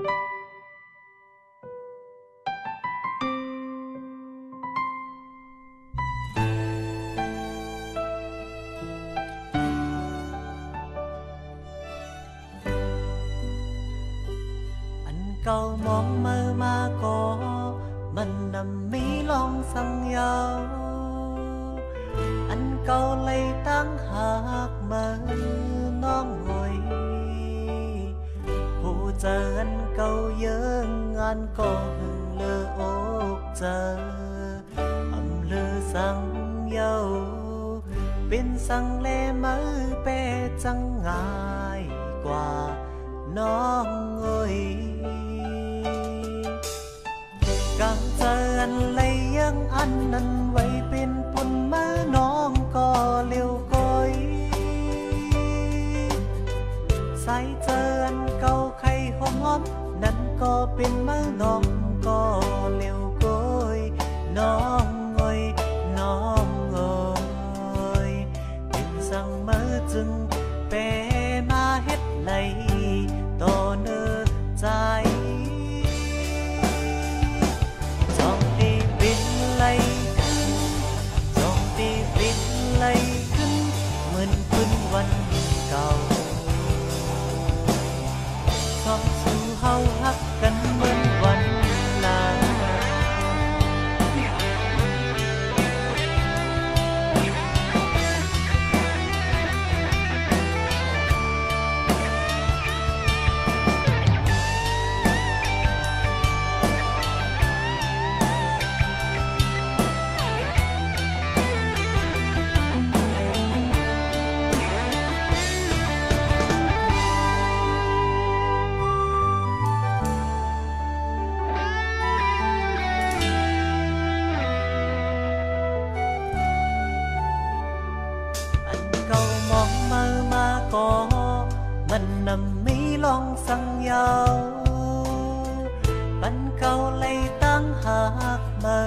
เก่ามองมือมาก็มันนำมีลองสังยาวอันเก่าเลยตั้งหากมือน้องหอยผู้เจออันเก่าเยอะงานก็หึงเลืออกเจออำเลือสังเยาเป็นสังเลมือเปจังง่ายกว่าน้องเอ้ยกังเจออันเลยยังอันนั้นไว้เป็นปุ่นมือน้องก็เลี้ยวก้อยใส่เจออันเก่าไข่หอมหอมนั่นก็เป็นมือน้องก็เลี้ยวก้อยน้องเอ้ยน้องเอ้ยเป็นสั่งมือจึงเปมาเฮ็ดไหลต่อเนื้อใจวันเก่าชอบสู่เฮาฮักกันเหมือนวันลาก็มันนำมีลองสังยาวปันเก่าเลยตั้งหากมือ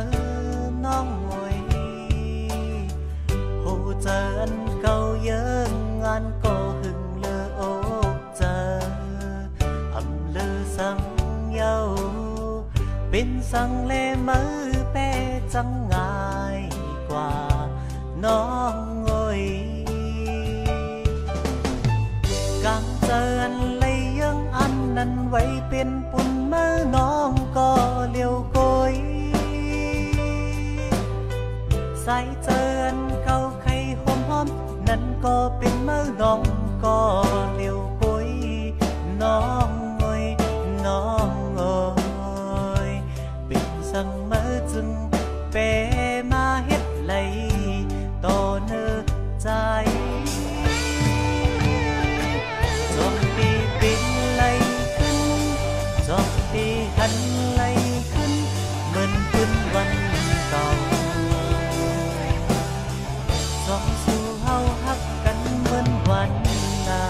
น้องหอยหูเจออันเก่าเยอะงานก็หึงเลืออกเจออำเลือสังเยาเป็นสังเลมือเปจังง่ายกว่าน้องหอยกังเจออันเลยยังอันนั้นไว้เป็นปุ่นมือน้องก็เลี้ยวก้อยใส่เจออันเก่าไข่หอมหอมนั่นก็เป็นมือน้องก็เลี้ยวก้อยน้องเอ้ยน้องเอ้ยเป็นสั่งมือจึงเปมาเฮ็ดไหลต่อเนื้อใจหันไหลขึ้นเหมือนคืนวันเก่าส่องสู่เฮาฮักกันเหมือนวันนา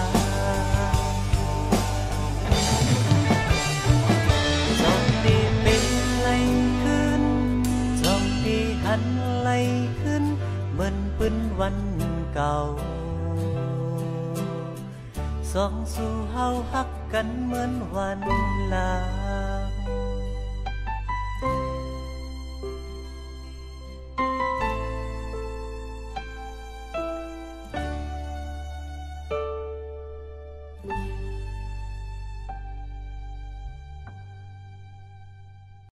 ส่องที่เป็นไหลขึ้นส่องที่หันไหลขึ้นเหมือนปืนวันเก่าส่องสู่เฮาฮักกันเหมือนวันลา